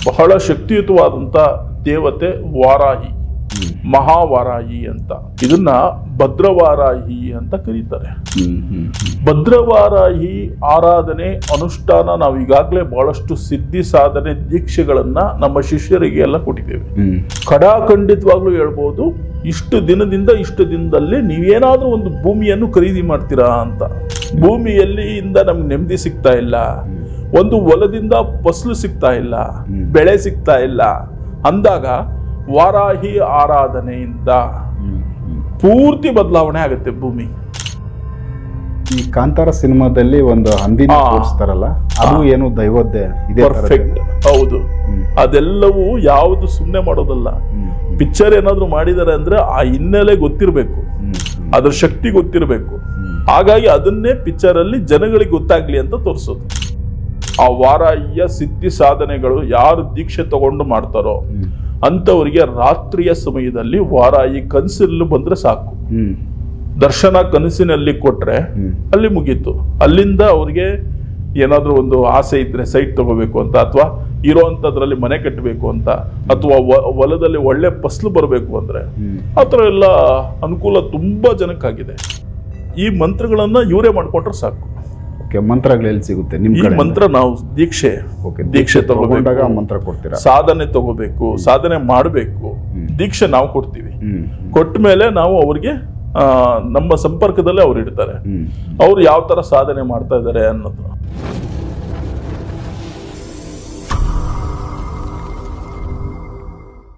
ಬಹಳ ಶಕ್ತಿಯುತವಾದಂತ ದೇವತೆ ವಾರಾಹಿ, ಮಹಾವಾರಾಹಿ ಅಂತ. ಇದನ್ನ ಭದ್ರವಾರಾಹಿ ಅಂತ ಕರೀತಾರೆ. ಭದ್ರವಾರಾಹಿ ಆರಾಧನೆ ಅನುಷ್ಠಾನ ನಾವು ಈಗಾಗಲೇ ಬಹಳಷ್ಟು ಸಿದ್ಧಿ ಸಾಧನೆ ದೀಕ್ಷೆಗಳನ್ನ ನಮ್ಮ ಶಿಷ್ಯರಿಗೆ ಎಲ್ಲ ಕೊಟ್ಟಿದ್ದೇವೆ. ಖಂಡಿತವಾಗ್ಲೂ ಹೇಳ್ಬೋದು, ಇಷ್ಟು ದಿನದಿಂದ ಇಷ್ಟು ದಿನದಲ್ಲಿ ನೀವೇನಾದ್ರೂ ಒಂದು ಭೂಮಿಯನ್ನು ಖರೀದಿ ಮಾಡ್ತೀರಾ ಅಂತ. ಭೂಮಿಯಲ್ಲಿಂದ ನಮ್ಗೆ ನೆಮ್ಮದಿ ಸಿಗ್ತಾ ಇಲ್ಲ, ಒಂದು ಹೊಲದಿಂದ ಫಸಲು ಸಿಗ್ತಾ ಇಲ್ಲ, ಬೆಳೆ ಸಿಗ್ತಾ ಇಲ್ಲ ಅಂದಾಗ ವಾರಾಹಿ ಆರಾಧನೆಯಿಂದ ಪೂರ್ತಿ ಬದಲಾವಣೆ ಆಗುತ್ತೆ ಭೂಮಿ. ಈ ಕಾಂತಾರ ಸಿನಿಮಾದಲ್ಲಿ ಒಂದು ಹಂದಿನ ತೋರಿಸ್ತಾರಲ್ಲ, ಅದು ಏನು ದೈವದ್ದೇ ಇದೆ. ಪರ್ಫೆಕ್ಟ್, ಹೌದು. ಅದೆಲ್ಲವೂ ಯಾವುದು ಸುಮ್ಮನೆ ಮಾಡೋದಲ್ಲ. ಪಿಕ್ಚರ್ ಏನಾದ್ರು ಮಾಡಿದಾರೆ ಅಂದ್ರೆ ಆ ಹಿನ್ನೆಲೆ ಗೊತ್ತಿರಬೇಕು, ಅದ್ರ ಶಕ್ತಿ ಗೊತ್ತಿರಬೇಕು. ಹಾಗಾಗಿ ಅದನ್ನೇ ಪಿಕ್ಚರ್ ಅಲ್ಲಿ ಜನಗಳಿಗೆ ಗೊತ್ತಾಗ್ಲಿ ಅಂತ ತೋರಿಸೋದು. ಆ ವಾರಾಹಿಯ ಸಿದ್ಧಿ ಸಾಧನೆಗಳು ಯಾರು ದೀಕ್ಷೆ ತಗೊಂಡು ಮಾಡ್ತಾರೋ ಅಂತವರಿಗೆ ರಾತ್ರಿಯ ಸಮಯದಲ್ಲಿ ವಾರಾಹಿ ಕನಸಲ್ಲಿ ಬಂದ್ರೆ ಸಾಕು. ದರ್ಶನ ಕನಸಿನಲ್ಲಿ ಕೊಟ್ರೆ ಅಲ್ಲಿ ಮುಗೀತು. ಅಲ್ಲಿಂದ ಅವ್ರಿಗೆ ಏನಾದ್ರೂ ಒಂದು ಆಸೆ ಇದ್ರೆ ಸೈಟ್ ತಗೋಬೇಕು ಅಂತ, ಅಥವಾ ಇರೋಂಥದ್ರಲ್ಲಿ ಮನೆ ಕಟ್ಟಬೇಕು ಅಂತ, ಅಥವಾ ಹೊಲದಲ್ಲಿ ಒಳ್ಳೆ ಫಸಲು ಬರಬೇಕು ಅಂದ್ರೆ ಆ ಥರ ಎಲ್ಲ ಅನುಕೂಲ ತುಂಬಾ ಜನಕ್ಕಾಗಿದೆ. ಈ ಮಂತ್ರಗಳನ್ನ ಇವರೇ ಮಾಡ್ಕೊಂಡ್ರೆ ಸಾಕು. ಮಂತ್ರಗಳು ಎಲ್ಲಿ ಸಿಗುತ್ತೆ? ಈ ಮಂತ್ರ ನಾವು ದೀಕ್ಷೆ ತಗೋಬೇಕು, ಮಂತ್ರ ಕೊಡ್ತೀರಾ, ಸಾಧನೆ ತಗೋಬೇಕು, ಸಾಧನೆ ಮಾಡಬೇಕು, ದೀಕ್ಷೆ ನಾವು ಕೊಡ್ತೀವಿ. ಕೊಟ್ಟ ಮೇಲೆ ನಾವು ಅವ್ರಿಗೆ ನಮ್ಮ ಸಂಪರ್ಕದಲ್ಲೇ ಅವ್ರು ಇಡ್ತಾರೆ. ಅವ್ರು ಯಾವ ತರ ಸಾಧನೆ ಮಾಡ್ತಾ ಇದ್ದಾರೆ ಅನ್ನೋದು.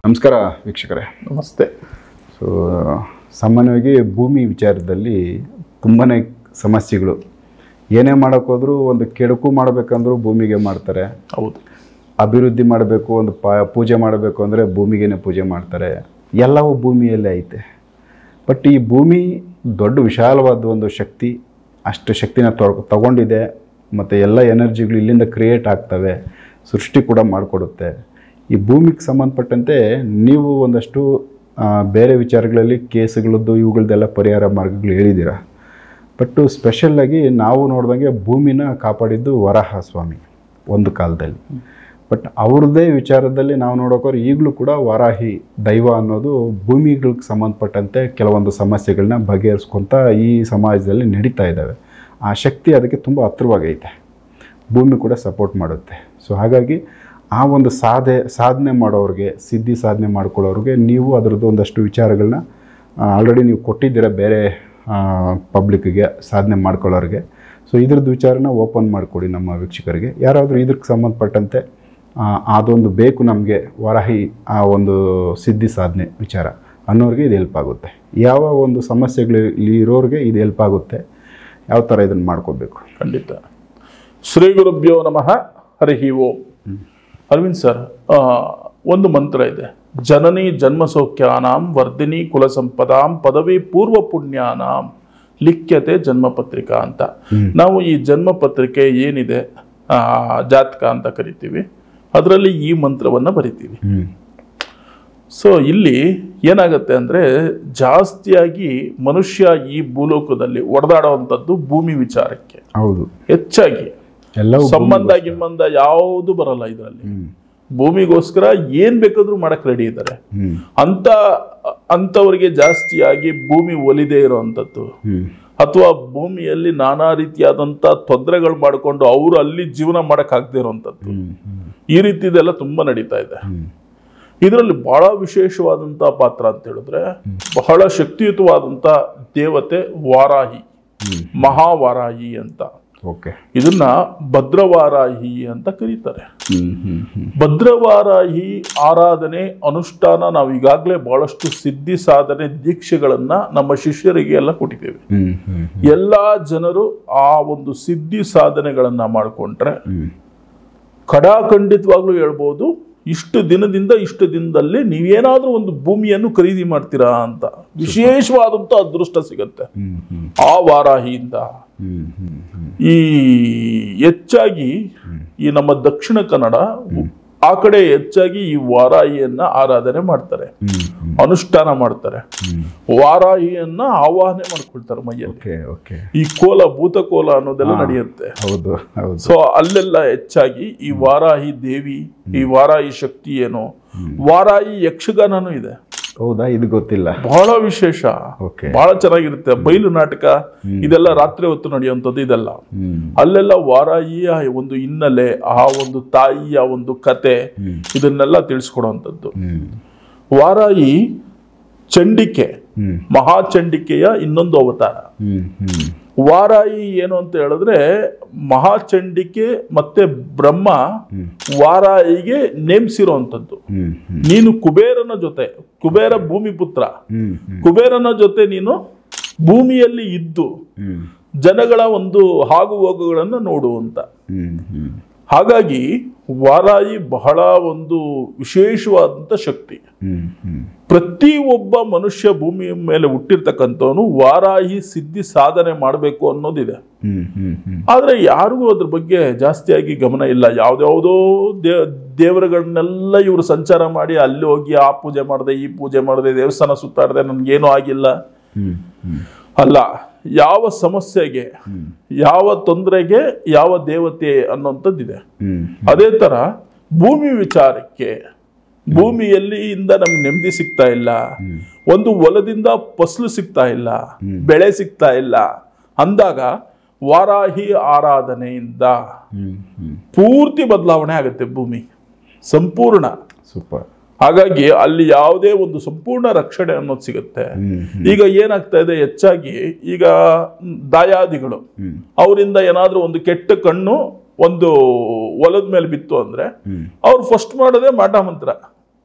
ನಮಸ್ಕಾರ ವೀಕ್ಷಕರೇ. ನಮಸ್ತೆ. ಸೊ ಸಾಮಾನ್ಯವಾಗಿ ಭೂಮಿ ವಿಚಾರದಲ್ಲಿ ತುಂಬಾ ಸಮಸ್ಯೆಗಳು. ಏನೇ ಮಾಡೋಕ್ಕೋದ್ರೂ ಒಂದು ಕೆಡುಕು ಮಾಡಬೇಕಂದ್ರೂ ಭೂಮಿಗೆ ಮಾಡ್ತಾರೆ. ಹೌದು. ಅಭಿವೃದ್ಧಿ ಮಾಡಬೇಕು, ಒಂದು ಪೂಜೆ ಮಾಡಬೇಕು ಅಂದರೆ ಭೂಮಿಗೇನೆ ಪೂಜೆ ಮಾಡ್ತಾರೆ. ಎಲ್ಲವೂ ಭೂಮಿಯಲ್ಲೇ ಐತೆ. ಬಟ್ ಈ ಭೂಮಿ ದೊಡ್ಡ ವಿಶಾಲವಾದ ಒಂದು ಶಕ್ತಿ, ಅಷ್ಟು ಶಕ್ತಿನ ತಗೊಂಡಿದೆ. ಮತ್ತು ಎಲ್ಲ ಎನರ್ಜಿಗಳು ಇಲ್ಲಿಂದ ಕ್ರಿಯೇಟ್ ಆಗ್ತವೆ, ಸೃಷ್ಟಿ ಕೂಡ ಮಾಡಿಕೊಡುತ್ತೆ. ಈ ಭೂಮಿಗೆ ಸಂಬಂಧಪಟ್ಟಂತೆ ನೀವು ಒಂದಷ್ಟು ಬೇರೆ ವಿಚಾರಗಳಲ್ಲಿ ಕೇಸುಗಳದ್ದು ಇವುಗಳದ್ದೆಲ್ಲ ಪರಿಹಾರ ಮಾರ್ಗಗಳು ಹೇಳಿದ್ದೀರ. ಬಟ್ಟು ಸ್ಪೆಷಲ್ಲಾಗಿ ನಾವು ನೋಡ್ದಂಗೆ ಭೂಮಿನ ಕಾಪಾಡಿದ್ದು ವರಾಹ ಸ್ವಾಮಿ ಒಂದು ಕಾಲದಲ್ಲಿ. ಬಟ್ ಅವ್ರದ್ದೇ ವಿಚಾರದಲ್ಲಿ ನಾವು ನೋಡೋಕೋರು ಈಗಲೂ ಕೂಡ ವಾರಾಹಿ ದೈವ ಅನ್ನೋದು ಭೂಮಿಗಳಿಗೆ ಸಂಬಂಧಪಟ್ಟಂತೆ ಕೆಲವೊಂದು ಸಮಸ್ಯೆಗಳನ್ನ ಬಗೆಹರಿಸ್ಕೊತ ಈ ಸಮಾಜದಲ್ಲಿ ನಡೀತಾ ಇದ್ದಾವೆ. ಆ ಶಕ್ತಿ ಅದಕ್ಕೆ ತುಂಬ ಹತ್ರವಾಗೈತೆ. ಭೂಮಿ ಕೂಡ ಸಪೋರ್ಟ್ ಮಾಡುತ್ತೆ. ಸೊ ಹಾಗಾಗಿ ಆ ಒಂದು ಸಾಧನೆ ಮಾಡೋರಿಗೆ, ಸಿದ್ಧಿ ಸಾಧನೆ ಮಾಡ್ಕೊಳ್ಳೋರಿಗೆ ನೀವು ಅದರದ್ದು ಒಂದಷ್ಟು ವಿಚಾರಗಳನ್ನ ಆಲ್ರೆಡಿ ನೀವು ಕೊಟ್ಟಿದ್ದೀರ ಬೇರೆ ಪಬ್ಲಿಕ್ಕಿಗೆ, ಸಾಧನೆ ಮಾಡ್ಕೊಳ್ಳೋರಿಗೆ. ಸೊ ಇದ್ರದ್ದು ವಿಚಾರನ ಓಪನ್ ಮಾಡಿಕೊಡಿ ನಮ್ಮ ವೀಕ್ಷಕರಿಗೆ. ಯಾರಾದರೂ ಇದಕ್ಕೆ ಸಂಬಂಧಪಟ್ಟಂತೆ ಅದೊಂದು ಬೇಕು ನಮಗೆ ವಾರಾಹಿ ಆ ಒಂದು ಸಿದ್ಧಿ ಸಾಧನೆ ವಿಚಾರ ಅನ್ನೋರಿಗೆ ಇದು ಹೆಲ್ಪ್ ಆಗುತ್ತೆ. ಯಾವ ಒಂದು ಸಮಸ್ಯೆಗಳು ಇರೋರಿಗೆ ಇದು ಹೆಲ್ಪ್ ಆಗುತ್ತೆ, ಯಾವ ಥರ ಇದನ್ನು ಮಾಡ್ಕೋಬೇಕು? ಖಂಡಿತ. ಶ್ರೀ ಗುರುಭ್ಯೋ ನಮಃ. ಹರಿ ಓಂ. ಅರವಿಂದ್ ಸರ್, ಒಂದು ಮಂತ್ರ ಇದೆ, ಜನನಿ ಜನ್ಮ ಸೌಖ್ಯಾನಾಂ ವರ್ಧಿನಿ ಕುಲ ಸಂಪದಾಂ ಪದವಿ ಪೂರ್ವ ಪುಣ್ಯಾನಾಂ ಲಿಖ್ಯತೆ ಜನ್ಮ ಪತ್ರಿಕಾ ಅಂತ. ನಾವು ಈ ಜನ್ಮ ಪತ್ರಿಕೆ ಏನಿದೆ, ಜಾತಕ ಅಂತ ಕರಿತೀವಿ, ಅದರಲ್ಲಿ ಈ ಮಂತ್ರವನ್ನ ಬರಿತೀವಿ. ಸೊ ಇಲ್ಲಿ ಏನಾಗುತ್ತೆ ಅಂದ್ರೆ, ಜಾಸ್ತಿಯಾಗಿ ಮನುಷ್ಯ ಈ ಭೂಲೋಕದಲ್ಲಿ ಒಡೆದಾಡುವಂಥದ್ದು ಭೂಮಿ ವಿಚಾರಕ್ಕೆ. ಹೌದು, ಹೆಚ್ಚಾಗಿ ಸಂಬಂಧ ಗಿಂಬಂಧ ಯಾವುದು ಬರಲ್ಲ ಇದರಲ್ಲಿ. ಭೂಮಿಗೋಸ್ಕರ ಏನ್ ಬೇಕಾದ್ರೂ ಮಾಡಕ್ ರೆಡಿ ಇದ್ದಾರೆ. ಅಂತವರಿಗೆ ಜಾಸ್ತಿಯಾಗಿ ಭೂಮಿ ಒಲಿದೇ ಇರೋವಂಥದ್ದು, ಅಥವಾ ಭೂಮಿಯಲ್ಲಿ ನಾನಾ ರೀತಿಯಾದಂತ ತೊಂದರೆಗಳು ಮಾಡಿಕೊಂಡು ಅವರು ಅಲ್ಲಿ ಜೀವನ ಮಾಡಕ್ ಆಗದೆ ಇರುವಂತದ್ದು, ಈ ರೀತಿದೆಲ್ಲ ತುಂಬಾ ನಡೀತಾ ಇದೆ. ಇದರಲ್ಲಿ ಬಹಳ ವಿಶೇಷವಾದಂತ ಪಾತ್ರ ಅಂತ ಹೇಳಿದ್ರೆ, ಬಹಳ ಶಕ್ತಿಯುತವಾದಂತ ದೇವತೆ ವಾರಾಹಿ, ಮಹಾವಾರಾಹಿ ಅಂತ. ಇದನ್ನ ಭದ್ರವಾರಾಹಿ ಅಂತ ಕರೀತಾರೆ. ಭದ್ರವಾರಾಹಿ ಆರಾಧನೆ ಅನುಷ್ಠಾನ ನಾವು ಈಗಾಗಲೇ ಬಹಳಷ್ಟು ಸಿದ್ಧಿ ಸಾಧನೆ ದೀಕ್ಷೆಗಳನ್ನ ನಮ್ಮ ಶಿಷ್ಯರಿಗೆ ಎಲ್ಲ ಕೊಟ್ಟಿದ್ದೇವೆ. ಎಲ್ಲಾ ಜನರು ಆ ಒಂದು ಸಿದ್ಧಿ ಸಾಧನೆಗಳನ್ನ ಮಾಡಿಕೊಂಡ್ರೆ ಖಂಡಿತವಾಗ್ಲೂ ಹೇಳ್ಬೋದು, ಇಷ್ಟು ದಿನದಿಂದ ಇಷ್ಟು ದಿನದಲ್ಲಿ ನೀವೇನಾದ್ರೂ ಒಂದು ಭೂಮಿಯನ್ನು ಖರೀದಿ ಮಾಡ್ತೀರಾ ಅಂತ ವಿಶೇಷವಾದಂತ ಅದೃಷ್ಟ ಸಿಗತ್ತೆ ಆ ವಾರಾಹಿಯಿಂದ. ಈ ಹೆಚ್ಚಾಗಿ ಈ ನಮ್ಮ ದಕ್ಷಿಣ ಕನ್ನಡ ಆ ಕಡೆ ಹೆಚ್ಚಾಗಿ ಈ ವಾರಾಹಿಯನ್ನ ಆರಾಧನೆ ಮಾಡ್ತಾರೆ. ಅನುಷ್ಠಾನ ಮಾಡ್ತಾರೆ. ವಾರಾಹಿಯನ್ನ ಆವಾಹನೆ ಮಾಡ್ಕೊಳ್ತಾರೆ ಮೈಯಲ್ಲಿ. ಈ ಕೋಲ ಭೂತಕೋಲ ಅನ್ನೋದೆಲ್ಲ ನಡೆಯುತ್ತೆ. ಸೊ ಅಲ್ಲೆಲ್ಲ ಹೆಚ್ಚಾಗಿ ಈ ವಾರಾಹಿ ದೇವಿ, ಈ ವಾರಾಹಿ ಶಕ್ತಿ ಏನು, ವಾರಾಹಿ ಯಕ್ಷಗಾನನೂ ಇದೆ. ಹೌದಾ? ಇದು ಗೊತ್ತಿಲ್ಲ. ಬಹಳ ವಿಶೇಷ, ಬಹಳ ಚೆನ್ನಾಗಿರುತ್ತೆ. ಬಯಲು ನಾಟಕ ಇದೆಲ್ಲ ರಾತ್ರಿ ಹೊತ್ತು ನಡೆಯುವಂಥದ್ದು. ಇದೆಲ್ಲ ಅಲ್ಲೆಲ್ಲ ವಾರಾಹಿಯ ಒಂದು ಹಿನ್ನೆಲೆ, ಆ ಒಂದು ತಾಯಿಯ ಒಂದು ಕತೆ, ಇದನ್ನೆಲ್ಲ ತಿಳಿಸ್ಕೊಡುವಂಥದ್ದು. ವಾರಾಹಿ ಚಂಡಿಕೆ, ಮಹಾಚಂಡಿಕೆಯ ಇನ್ನೊಂದು ಅವತಾರ. ವಾರಾಹಿ ಏನು ಅಂತ ಹೇಳಿದ್ರೆ, ಮಹಾಚಂಡಿಕೆ ಮತ್ತೆ ಬ್ರಹ್ಮ ವಾರಾಹಿಗೆ ನೇಮಿಸಿರುವಂಥದ್ದು. ನೀನು ಕುಬೇರನ ಜೊತೆ, ಕುಬೇರ ಭೂಮಿ ಪುತ್ರ, ಕುಬೇರನ ಜೊತೆ ನೀನು ಭೂಮಿಯಲ್ಲಿ ಇದ್ದು ಜನಗಳ ಒಂದು ಆಗು ಹೋಗುಗಳನ್ನು ನೋಡುವಂತ. ಹಾಗಾಗಿ ವಾರಾಹಿ ಬಹಳ ಒಂದು ವಿಶೇಷವಾದಂತ ಶಕ್ತಿ. ಪ್ರತಿ ಒಬ್ಬ ಮನುಷ್ಯ ಭೂಮಿಯ ಮೇಲೆ ಹುಟ್ಟಿರ್ತಕ್ಕಂಥವನು ವಾರಾಹಿ ಸಿದ್ಧಿ ಸಾಧನೆ ಮಾಡಬೇಕು ಅನ್ನೋದಿದೆ. ಆದ್ರೆ ಯಾರಿಗೂ ಅದ್ರ ಬಗ್ಗೆ ಜಾಸ್ತಿಯಾಗಿ ಗಮನ ಇಲ್ಲ. ಯಾವ್ದಾವುದೋ ದೇವರುಗಳನ್ನೆಲ್ಲ ಇವರು ಸಂಚಾರ ಮಾಡಿ ಅಲ್ಲಿ ಹೋಗಿ ಆ ಪೂಜೆ ಮಾಡಿದೆ, ಈ ಪೂಜೆ ಮಾಡಿದೆ, ದೇವಸ್ಥಾನ ಸುತ್ತಾಡಿದೆ, ನನ್ಗೇನು ಆಗಿಲ್ಲ. ಅಲ್ಲ, ಯಾವ ಸಮಸ್ಯೆಗೆ, ಯಾವ ತೊಂದರೆಗೆ ಯಾವ ದೇವತೆ ಅನ್ನೋಂಥದ್ದಿದೆ. ಅದೇ ತರ ಭೂಮಿ ವಿಚಾರಕ್ಕೆ, ಭೂಮಿಯಲ್ಲಿ ಇಂದ ನಮ್ಗೆ ನೆಮ್ಮದಿ ಸಿಗ್ತಾ ಇಲ್ಲ, ಒಂದು ಹೊಲದಿಂದ ಫಸಲು ಸಿಗ್ತಾ ಇಲ್ಲ, ಬೆಳೆ ಸಿಗ್ತಾ ಇಲ್ಲ ಅಂದಾಗ ವಾರಾಹಿ ಆರಾಧನೆಯಿಂದ ಪೂರ್ತಿ ಬದಲಾವಣೆ ಆಗುತ್ತೆ ಭೂಮಿ, ಸಂಪೂರ್ಣ. ಸೂಪರ್. ಹಾಗಾಗಿ ಅಲ್ಲಿ ಯಾವುದೇ ಒಂದು ಸಂಪೂರ್ಣ ರಕ್ಷಣೆ ಅನ್ನೋದು ಸಿಗುತ್ತೆ. ಈಗ ಏನಾಗ್ತಾ ಇದೆ ಹೆಚ್ಚಾಗಿ, ಈಗ ದಾಯಾದಿಗಳು ಅವರಿಂದ ಏನಾದ್ರೂ ಒಂದು ಕೆಟ್ಟ ಕಣ್ಣು ಒಂದು ಹೊಲದ ಮೇಲೆ ಬಿತ್ತು ಅಂದ್ರೆ ಅವ್ರು ಫಸ್ಟ್ ಮಾಡೋದೇ ಮಾಟ ಮಂತ್ರ,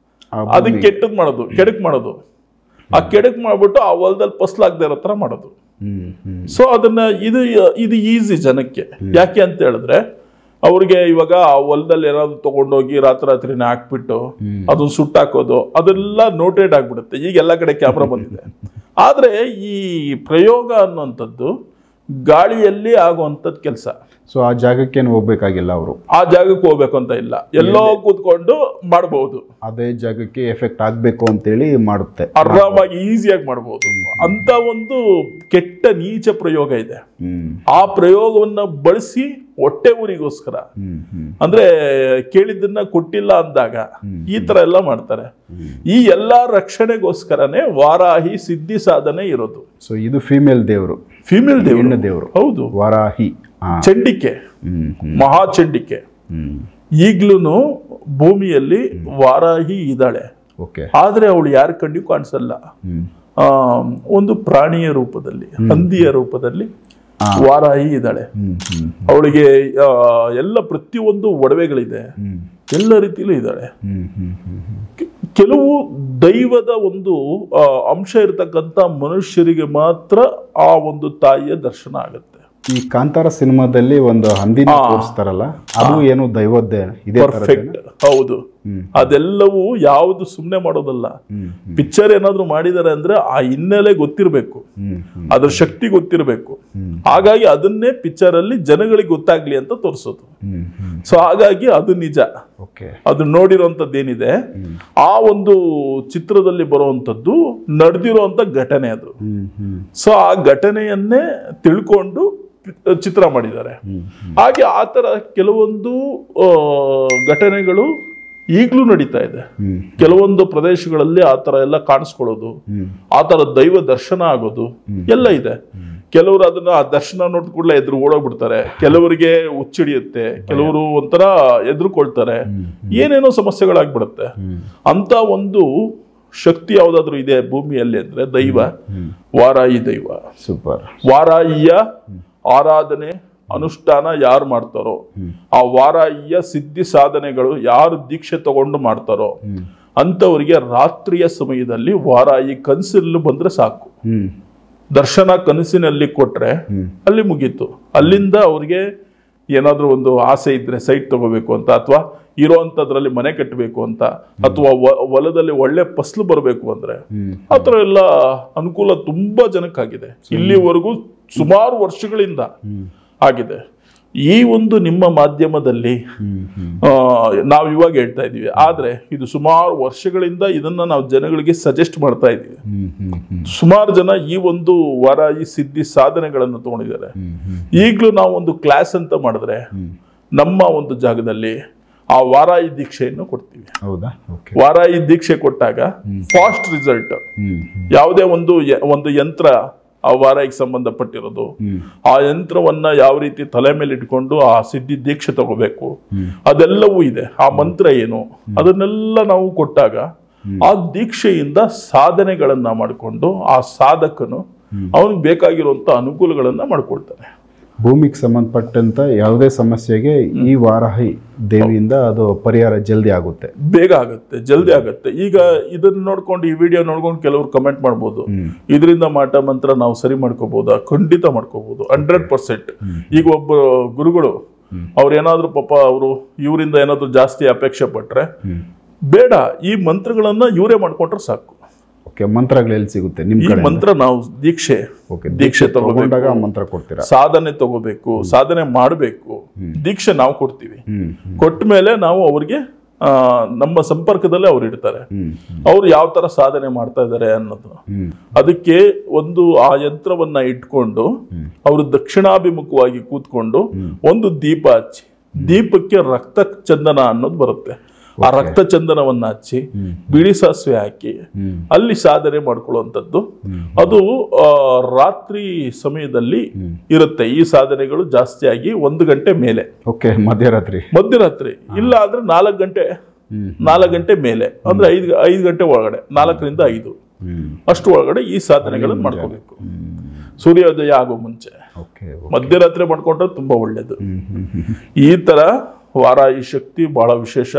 ಅದಕ್ಕೆ ಕೆಟ್ಟದ್ ಮಾಡೋದು, ಕೆಡಕ್ ಮಾಡೋದು. ಆ ಕೆಡಕ್ ಮಾಡ್ಬಿಟ್ಟು ಆ ಹೊಲದಲ್ಲಿ ಫಸ್ಲಾಗದೆ ಇರೋ ತರ ಮಾಡೋದು. ಸೊ ಅದನ್ನ ಇದು ಈಸಿ ಜನಕ್ಕೆ. ಯಾಕೆ ಅಂತ ಹೇಳಿದ್ರೆ, ಅವ್ರಿಗೆ ಇವಾಗ ಹೊಲದಲ್ಲಿ ಏನಾದ್ರು ತಗೊಂಡೋಗಿ ರಾತ್ರಿನೇ ಹಾಕ್ಬಿಟ್ಟು ಅದನ್ನ ಸುಟ್ಟಾಕೋದು, ಅದೆಲ್ಲ ನೋಟೆಡ್ ಆಗ್ಬಿಡುತ್ತೆ. ಈಗ ಎಲ್ಲ ಕಡೆ ಕ್ಯಾಮ್ರಾ ಬಂದಿದೆ. ಆದ್ರೆ ಈ ಪ್ರಯೋಗ ಅನ್ನುವಂಥದ್ದು ಗಾಳಿಯಲ್ಲಿ ಆಗುವಂಥದ್ದು ಕೆಲಸ. ಸೊ ಆ ಜಾಗಕ್ಕೇನು ಹೋಗ್ಬೇಕಾಗಿಲ್ಲ, ಅವರು ಆ ಜಾಗಕ್ಕೆ ಹೋಗ್ಬೇಕು ಅಂತ ಇಲ್ಲ, ಎಲ್ಲೋ ಕೂತ್ಕೊಂಡು ಮಾಡಬಹುದು. ಅದೇ ಜಾಗಕ್ಕೆ ಎಫೆಕ್ಟ್ ಆಗ್ಬೇಕು ಅಂತೇಳಿ ಮಾಡುತ್ತೆ, ಆರಾಮಾಗಿ ಈಸಿಯಾಗಿ ಮಾಡಬಹುದು. ಅಂತ ಒಂದು ಕೆಟ್ಟ ನೀಚ ಪ್ರಯೋಗ ಇದೆ. ಆ ಪ್ರಯೋಗವನ್ನ ಬಳಸಿ ಹೊಟ್ಟೆ ಊರಿಗೋಸ್ಕರ, ಅಂದ್ರೆ ಕೇಳಿದ್ದನ್ನ ಕೊಟ್ಟಿಲ್ಲ ಅಂದಾಗ ಈ ತರ ಎಲ್ಲ ಮಾಡ್ತಾರೆ. ಈ ಎಲ್ಲಾ ರಕ್ಷಣೆಗೋಸ್ಕರನೇ ವಾರಾಹಿ ಸಿದ್ಧಿ ಸಾಧನೆ ಇರೋದು. ಸೊ ಇದು ಫೀಮೇಲ್ ದೇವರು, ಫೀಮೇಲ್ ದೇವರು. ಹೌದು, ವಾರಾಹಿ ಚಂಡಿಕೆ, ಮಹಾಚಂಡಿಕೆ. ಈಗ್ಲೂ ಭೂಮಿಯಲ್ಲಿ ವಾರಾಹಿ ಇದ್ದಾಳೆ. ಆದ್ರೆ ಅವಳು ಯಾರ ಕಣ್ಣಿಗೂ ಕಾಣಿಸಲ್ಲ. ಒಂದು ಪ್ರಾಣಿಯ ರೂಪದಲ್ಲಿ, ಹಂದಿಯ ರೂಪದಲ್ಲಿ ವಾರಾಹಿ ಇದ್ದಾಳೆ. ಅವಳಿಗೆ ಎಲ್ಲ ಪ್ರತಿಯೊಂದು ಒಡವೆಗಳಿದೆ, ಎಲ್ಲ ರೀತಿಯಲ್ಲೂ ಇದ್ದಾಳೆ. ಕೆಲವು ದೈವದ ಒಂದು ಅಂಶ ಇರತಕ್ಕಂತ ಮನುಷ್ಯರಿಗೆ ಮಾತ್ರ ಆ ಒಂದು ತಾಯಿಯ ದರ್ಶನ ಆಗುತ್ತೆ. ಈ ಕಾಂತಾರ ಸಿನಿಮಾದಲ್ಲಿ ಒಂದು ಹಂದಿನ ತೋರಿಸ್ತಾರಲ್ಲ, ಅದು ಏನು ದೈವದ್ದೇ ಇದೆ. ಪರ್ಫೆಕ್ಟ್, ಹೌದು. ಅದೆಲ್ಲವೂ ಯಾವುದು ಸುಮ್ಮನೆ ಮಾಡೋದಲ್ಲ. ಪಿಕ್ಚರ್ ಏನಾದ್ರು ಮಾಡಿದಾರೆ ಅಂದ್ರೆ ಆ ಹಿನ್ನೆಲೆ ಗೊತ್ತಿರಬೇಕು, ಅದ್ರ ಶಕ್ತಿ ಗೊತ್ತಿರಬೇಕು. ಹಾಗಾಗಿ ಅದನ್ನೇ ಪಿಕ್ಚರ್ ಅಲ್ಲಿ ಜನಗಳಿಗೆ ಗೊತ್ತಾಗ್ಲಿ ಅಂತ ತೋರಿಸೋದು. ಸೊ ಹಾಗಾಗಿ ಅದು ನಿಜ. ಅದು ನೋಡಿರೋಂಥದ್ದೇನಿದೆ ಆ ಒಂದು ಚಿತ್ರದಲ್ಲಿ ಬರುವಂತದ್ದು ನಡೆದಿರುವಂತ ಘಟನೆ ಅದು. ಸೊ ಆ ಘಟನೆಯನ್ನೇ ತಿಳ್ಕೊಂಡು ಚಿತ್ರ ಮಾಡಿದ್ದಾರೆ. ಹಾಗೆ ಆತರ ಕೆಲವೊಂದು ಘಟನೆಗಳು ಈಗಲೂ ನಡೀತಾ ಇದೆ. ಕೆಲವೊಂದು ಪ್ರದೇಶಗಳಲ್ಲಿ ಆ ತರ ಎಲ್ಲ ಕಾಣಿಸ್ಕೊಳ್ಳೋದು, ಆ ತರ ದೈವ ದರ್ಶನ ಆಗೋದು ಎಲ್ಲ ಇದೆ. ಕೆಲವರು ಅದನ್ನ ಆ ದರ್ಶನ ನೋಡಿದ ಕೂಡಲೇ ಎದುರು ಓಡೋಗ್ಬಿಡ್ತಾರೆ, ಕೆಲವರಿಗೆ ಹುಚ್ಚಿಡಿಯುತ್ತೆ, ಕೆಲವರು ಒಂಥರ ಎದುರುಕೊಳ್ತಾರೆ, ಏನೇನೋ ಸಮಸ್ಯೆಗಳಾಗ್ಬಿಡುತ್ತೆ. ಅಂತ ಒಂದು ಶಕ್ತಿ ಯಾವ್ದಾದ್ರು ಇದೆ ಭೂಮಿಯಲ್ಲಿ ಅಂದ್ರೆ ದೈವ, ವಾರಾಹಿ ದೈವ. ಸೂಪರ್. ವಾರಾಹಿಯ ಆರಾಧನೆ ಅನುಷ್ಠಾನ ಯಾರು ಮಾಡ್ತಾರೋ, ಆ ವಾರಾಹಿಯ ಸಿದ್ಧಿ ಸಾಧನೆಗಳು ಯಾರು ದೀಕ್ಷೆ ತಗೊಂಡು ಮಾಡ್ತಾರೋ ಅಂತವರಿಗೆ ರಾತ್ರಿಯ ಸಮಯದಲ್ಲಿ ವಾರಾಹಿ ಕನಸಿನಲ್ಲಿ ಬಂದ್ರೆ ಸಾಕು. ದರ್ಶನ ಕನಸಿನಲ್ಲಿ ಕೊಟ್ರೆ ಅಲ್ಲಿ ಮುಗೀತು. ಅಲ್ಲಿಂದ ಅವ್ರಿಗೆ ಏನಾದ್ರೂ ಒಂದು ಆಸೆ ಇದ್ರೆ ಸೈಟ್ ತಗೋಬೇಕು ಅಂತ, ಅಥವಾ ಇರೋಂಥದ್ರಲ್ಲಿ ಮನೆ ಕಟ್ಟಬೇಕು ಅಂತ, ಅಥವಾ ಹೊಲದಲ್ಲಿ ಒಳ್ಳೆ ಫಸಲು ಬರಬೇಕು ಅಂದ್ರೆ, ಆ ಥರ ಎಲ್ಲ ಅನುಕೂಲ ತುಂಬಾ ಜನಕ್ಕಾಗಿದೆ. ಇಲ್ಲಿವರೆಗೂ ಸುಮಾರು ವರ್ಷಗಳಿಂದ ಆಗಿದೆ. ಈ ಒಂದು ನಿಮ್ಮ ಮಾಧ್ಯಮದಲ್ಲಿ ನಾವು ಇವಾಗ ಹೇಳ್ತಾ ಇದೀವಿ, ಆದ್ರೆ ಇದು ಸುಮಾರು ವರ್ಷಗಳಿಂದ ಇದನ್ನ ನಾವು ಜನಗಳಿಗೆ ಸಜೆಸ್ಟ್ ಮಾಡ್ತಾ ಇದೀವಿ. ಸುಮಾರು ಜನ ಈ ಒಂದು ವಾರಾಹಿ ಸಿದ್ಧಿ ಸಾಧನೆಗಳನ್ನು ತಗೊಂಡಿದ್ದಾರೆ. ಈಗಲೂ ನಾವು ಒಂದು ಕ್ಲಾಸ್ ಅಂತ ಮಾಡಿದ್ರೆ ನಮ್ಮ ಒಂದು ಜಾಗದಲ್ಲಿ ಆ ವಾರಾಹಿ ದೀಕ್ಷೆಯನ್ನು ಕೊಡ್ತೀವಿ. ವಾರಾಹಿ ದೀಕ್ಷೆ ಕೊಟ್ಟಾಗ ಫಾಸ್ಟ್ ರಿಸಲ್ಟ್. ಯಾವುದೇ ಒಂದು ಯಂತ್ರ ಆ ವಾರಾಹಿಗೆ ಸಂಬಂಧಪಟ್ಟಿರೋದು, ಆ ಯಂತ್ರವನ್ನ ಯಾವ ರೀತಿ ತಲೆ ಮೇಲೆ ಇಟ್ಕೊಂಡು ಆ ಸಿದ್ಧಿ ದೀಕ್ಷೆ ತಗೋಬೇಕು, ಅದೆಲ್ಲವೂ ಇದೆ. ಆ ಮಂತ್ರ ಏನು, ಅದನ್ನೆಲ್ಲ ನಾವು ಕೊಟ್ಟಾಗ ಆ ದೀಕ್ಷೆಯಿಂದ ಸಾಧನೆಗಳನ್ನ ಮಾಡಿಕೊಂಡು ಆ ಸಾಧಕನು ಅವನಿಗೆ ಬೇಕಾಗಿರುವಂತ ಅನುಕೂಲಗಳನ್ನ ಮಾಡ್ಕೊಳ್ತಾನೆ. ಭೂಮಿಗೆ ಸಂಬಂಧಪಟ್ಟಂತ ಯಾವುದೇ ಸಮಸ್ಯೆಗೆ ಈ ವಾರಾಹಿ ದೇವಿಯಿಂದ ಅದು ಪರಿಹಾರ ಜಲ್ದಿ ಆಗುತ್ತೆ, ಬೇಗ ಆಗುತ್ತೆ, ಜಲ್ದಿ ಆಗುತ್ತೆ. ಈಗ ಇದನ್ನ ನೋಡ್ಕೊಂಡು, ಈ ವಿಡಿಯೋ ನೋಡ್ಕೊಂಡು ಕೆಲವರು ಕಮೆಂಟ್ ಮಾಡ್ಬೋದು, ಇದರಿಂದ ಮಾಟ ಮಂತ್ರ ನಾವು ಸರಿ ಮಾಡ್ಕೋಬಹುದಾ? ಖಂಡಿತ ಮಾಡ್ಕೋಬಹುದು, 100%. ಈಗ ಒಬ್ಬ ಗುರುಗಳು ಅವ್ರೇನಾದ್ರೂ ಪಾಪ ಅವರು ಇವರಿಂದ ಏನಾದ್ರು ಜಾಸ್ತಿ ಅಪೇಕ್ಷೆ ಪಟ್ರೆ ಬೇಡ, ಈ ಮಂತ್ರಗಳನ್ನ ಇವರೇ ಮಾಡ್ಕೊಂಡ್ರೆ ಸಾಕು. ಮಂತ್ರಗಳು ಎಲ್ಲಿ ಸಿಗುತ್ತೆ? ಈ ಮಂತ್ರ ನಾವು ದೀಕ್ಷೆ ತಗೊಂಡಾಗ ಮಂತ್ರ ಕೊಡ್ತೀರಾ? ಸಾಧನೆ ತಗೋಬೇಕು, ಸಾಧನೆ ಮಾಡಬೇಕು, ದೀಕ್ಷೆ ನಾವು ಕೊಡ್ತೀವಿ. ಕೊಟ್ಟ ಮೇಲೆ ನಾವು ಅವ್ರಿಗೆ ನಮ್ಮ ಸಂಪರ್ಕದಲ್ಲೇ ಅವ್ರು ಇಡ್ತಾರೆ. ಅವ್ರು ಯಾವ ತರ ಸಾಧನೆ ಮಾಡ್ತಾ ಇದ್ದಾರೆ ಅನ್ನೋದು. ಅದಕ್ಕೆ ಒಂದು ಆ ಯಂತ್ರವನ್ನ ಇಟ್ಕೊಂಡು ಅವರು ದಕ್ಷಿಣಾಭಿಮುಖವಾಗಿ ಕೂತ್ಕೊಂಡು ಒಂದು ದೀಪ ಹಚ್ಚಿ, ದೀಪಕ್ಕೆ ರಕ್ತ ಚಂದನ ಅನ್ನೋದು ಬರುತ್ತೆ. ಆ ರಕ್ತ ಚಂದನವನ್ನ ಹಚ್ಚಿ ಬಿಳಿ ಸಾಸಿವೆ ಹಾಕಿ ಅಲ್ಲಿ ಸಾಧನೆ ಮಾಡ್ಕೊಳ್ಳುವಂಥದ್ದು. ಅದು ರಾತ್ರಿ ಸಮಯದಲ್ಲಿ ಇರುತ್ತೆ. ಈ ಸಾಧನೆಗಳು ಜಾಸ್ತಿಯಾಗಿ 1 ಗಂಟೆ ಮೇಲೆ, ಮಧ್ಯರಾತ್ರಿ ಇಲ್ಲ ಅಂದ್ರೆ 4 ಗಂಟೆ ಮೇಲೆ, ಅಂದ್ರೆ 5 ಗಂಟೆ ಒಳಗಡೆ, 4 ರಿಂದ 5 ಅಷ್ಟು ಒಳಗಡೆ ಈ ಸಾಧನೆಗಳನ್ನು ಮಾಡ್ಕೋಬೇಕು. ಸೂರ್ಯೋದಯ ಆಗೋ ಮುಂಚೆ ಮಧ್ಯರಾತ್ರಿ ಮಾಡ್ಕೊಂಡ್ರೆ ತುಂಬಾ ಒಳ್ಳೇದು. ಈ ತರ ವಾರಾಹಿ ಶಕ್ತಿ ಬಹಳ ವಿಶೇಷ.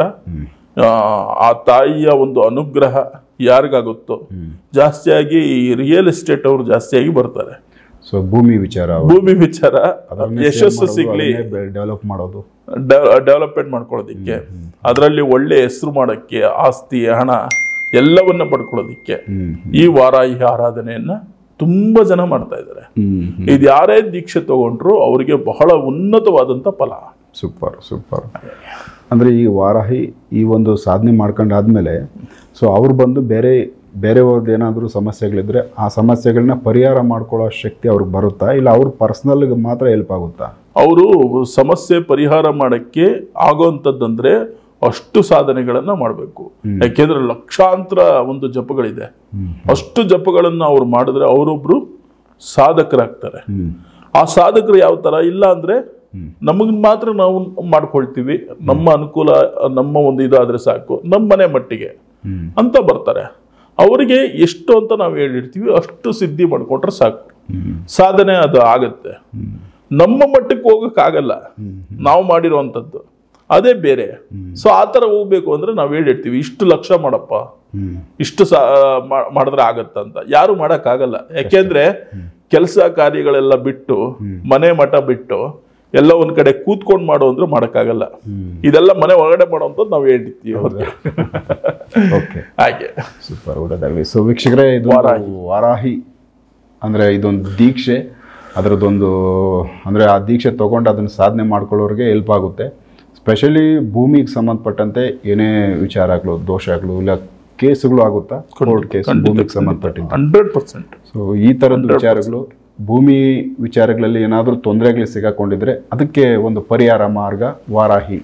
ಆ ತಾಯಿಯ ಒಂದು ಅನುಗ್ರಹ ಯಾರಿಗಾಗುತ್ತೋ ಜಾಸ್ತಿಯಾಗಿ ರಿಯಲ್ ಎಸ್ಟೇಟ್ ಅವರು ಜಾಸ್ತಿಯಾಗಿ ಬರ್ತಾರೆ. ಸೊ ಭೂಮಿ ವಿಚಾರ ಯಶಸ್ಸು ಸಿಗ್ಲಿ, ಡೆವಲಪ್ಮೆಂಟ್ ಮಾಡ್ಕೊಳ್ಳೋದಿಕ್ಕೆ, ಅದರಲ್ಲಿ ಒಳ್ಳೆ ಹೆಸರು ಮಾಡೋಕ್ಕೆ, ಆಸ್ತಿ ಹಣ ಎಲ್ಲವನ್ನ ಪಡ್ಕೊಳ್ಳೋದಿಕ್ಕೆ ಈ ವಾರಾಹಿ ಆರಾಧನೆಯನ್ನ ತುಂಬಾ ಜನ ಮಾಡ್ತಾ ಇದ್ದಾರೆ. ಇದು ಯಾರೇ ದೀಕ್ಷೆ ತಗೊಂಡ್ರು ಅವರಿಗೆ ಬಹಳ ಉನ್ನತವಾದಂತ ಫಲ. ಸೂಪರ್. ಅಂದರೆ ಈ ವಾರಾಹಿ ಈ ಒಂದು ಸಾಧನೆ ಮಾಡ್ಕೊಂಡಾದ್ಮೇಲೆ ಸೊ ಅವ್ರು ಬಂದು ಬೇರೆಯವ್ರದ್ದು ಏನಾದರೂ ಸಮಸ್ಯೆಗಳಿದ್ರೆ ಆ ಸಮಸ್ಯೆಗಳನ್ನ ಪರಿಹಾರ ಮಾಡ್ಕೊಳ್ಳೋ ಶಕ್ತಿ ಅವ್ರಿಗೆ ಬರುತ್ತಾ, ಇಲ್ಲ ಅವ್ರ ಪರ್ಸನಲ್ಗೆ ಮಾತ್ರ ಹೆಲ್ಪ್ ಆಗುತ್ತಾ? ಅವರು ಸಮಸ್ಯೆ ಪರಿಹಾರ ಮಾಡಕ್ಕೆ ಆಗೋವಂಥದ್ದಂದ್ರೆ ಅಷ್ಟು ಸಾಧನೆಗಳನ್ನ ಮಾಡಬೇಕು. ಯಾಕೆಂದ್ರೆ ಲಕ್ಷಾಂತರ ಒಂದು ಜಪಗಳಿದೆ. ಅಷ್ಟು ಜಪಗಳನ್ನ ಅವ್ರು ಮಾಡಿದ್ರೆ ಅವರೊಬ್ರು ಸಾಧಕರಾಗ್ತಾರೆ. ಆ ಸಾಧಕರು ಯಾವ ತರ ಇಲ್ಲ ಅಂದ್ರೆ ನಮಗ್ ಮಾತ್ರ ನಾವು ಮಾಡ್ಕೊಳ್ತೀವಿ, ನಮ್ಮ ಅನುಕೂಲ, ನಮ್ಮ ಒಂದು ಇದಾದ್ರೆ ಸಾಕು, ನಮ್ಮ ಮನೆ ಮಟ್ಟಿಗೆ ಅಂತ ಬರ್ತಾರೆ. ಅವರಿಗೆ ಎಷ್ಟು ಅಂತ ನಾವು ಹೇಳಿರ್ತೀವಿ ಅಷ್ಟು ಸಿದ್ಧಿ ಮಾಡ್ಕೊಂಡ್ರೆ ಸಾಕು, ಸಾಧನೆ ಅದು ಆಗತ್ತೆ. ನಮ್ಮ ಮಟ್ಟಕ್ಕೆ ಹೋಗಕ್ ಆಗಲ್ಲ, ನಾವು ಮಾಡಿರುವಂತದ್ದು ಅದೇ ಬೇರೆ. ಸೊ ಆ ತರ ಹೋಗ್ಬೇಕು ಅಂದ್ರೆ ನಾವ್ ಹೇಳಿರ್ತೀವಿ ಇಷ್ಟು ಲಕ್ಷ ಮಾಡಪ್ಪ, ಇಷ್ಟು ಮಾಡಿದ್ರೆ ಆಗತ್ತಂತ. ಯಾರು ಮಾಡಕ್ ಆಗಲ್ಲ. ಯಾಕೆಂದ್ರೆ ಕೆಲಸ ಕಾರ್ಯಗಳೆಲ್ಲ ಬಿಟ್ಟು, ಮನೆ ಮಠ ಬಿಟ್ಟು ಎಲ್ಲ ಒಂದ್ ಕಡೆ ಕೂತ್ಕೊಂಡು ಮಾಡೋ ಅಂದ್ರೆ ಮಾಡಕ್ಕಾಗಲ್ಲ. ಇದೆಲ್ಲ ಮನೆ ಒಳಗಡೆ ಮಾಡೋಂಥದ್ದು ನಾವು ಹೇಳಿರ್ತೀವಿ. ಹಾಗೆ ಸೂಪರ್. ಊಟದಲ್ಲಿ ಸೊ ವೀಕ್ಷಕರೇ, ಇದು ವಾರಾಹಿ ಅಂದ್ರೆ ಇದೊಂದು ದೀಕ್ಷೆ, ಅದರದ್ದೊಂದು ಅಂದ್ರೆ ಆ ದೀಕ್ಷೆ ತಗೊಂಡು ಅದನ್ನ ಸಾಧನೆ ಮಾಡ್ಕೊಳ್ಳೋರಿಗೆ ಹೆಲ್ಪ್ ಆಗುತ್ತೆ. ಸ್ಪೆಷಲಿ ಭೂಮಿಗೆ ಸಂಬಂಧಪಟ್ಟಂತೆ ಏನೇ ವಿಚಾರ ಆಗಲು, ದೋಷ ಆಗಲು, ಇಲ್ಲ ಕೇಸುಗಳು ಆಗುತ್ತಾ, ಕೋರ್ಟ್ ಕೇಸ್ ಭೂಮಿಗೆ ಸಂಬಂಧಪಟ್ಟಿದ್ದು 100%. ಸೊ ಈ ಥರದ ವಿಚಾರಗಳು, ಭೂಮಿ ವಿಚಾರಗಳಲ್ಲಿ ಏನಾದರೂ ತೊಂದರೆಗಳು ಸಿಗಾಕೊಂಡಿದ್ರೆ ಅದಕ್ಕೆ ಒಂದು ಪರಿಹಾರ ಮಾರ್ಗ ವಾರಾಹಿ.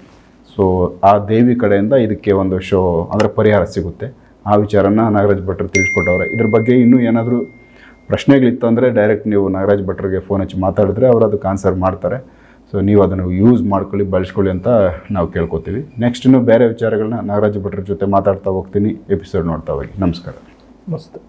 ಸೊ ಆ ದೇವಿ ಕಡೆಯಿಂದ ಇದಕ್ಕೆ ಒಂದು ಅಂದರೆ ಪರಿಹಾರ ಸಿಗುತ್ತೆ. ಆ ವಿಚಾರನ ನಾಗರಾಜ್ ಭಟ್ರು ತಿಳಿಸ್ಕೊಟ್ಟವ್ರೆ. ಇದ್ರ ಬಗ್ಗೆ ಇನ್ನೂ ಏನಾದರೂ ಪ್ರಶ್ನೆಗಳಿತ್ತು ಅಂದರೆ ಡೈರೆಕ್ಟ್ ನೀವು ನಾಗರಾಜ್ ಭಟ್ರಿಗೆ ಫೋನ್ ಹಚ್ಚಿ ಮಾತಾಡಿದ್ರೆ ಅವರು ಅದಕ್ಕೆ ಆನ್ಸರ್ ಮಾಡ್ತಾರೆ. ಸೊ ನೀವು ಅದನ್ನು ಯೂಸ್ ಮಾಡ್ಕೊಳ್ಳಿ, ಬಳಸ್ಕೊಳ್ಳಿ ಅಂತ ನಾವು ಕೇಳ್ಕೊತೀವಿ. ನೆಕ್ಸ್ಟ್ ಇನ್ನೂ ಬೇರೆ ವಿಚಾರಗಳನ್ನ ನಾಗರಾಜ್ ಭಟ್ರ ಜೊತೆ ಮಾತಾಡ್ತಾ ಹೋಗ್ತೀನಿ. ಎಪಿಸೋಡ್ ನೋಡ್ತಾ ಹೋಗಿ. ನಮಸ್ಕಾರ. ನಮಸ್ತೆ.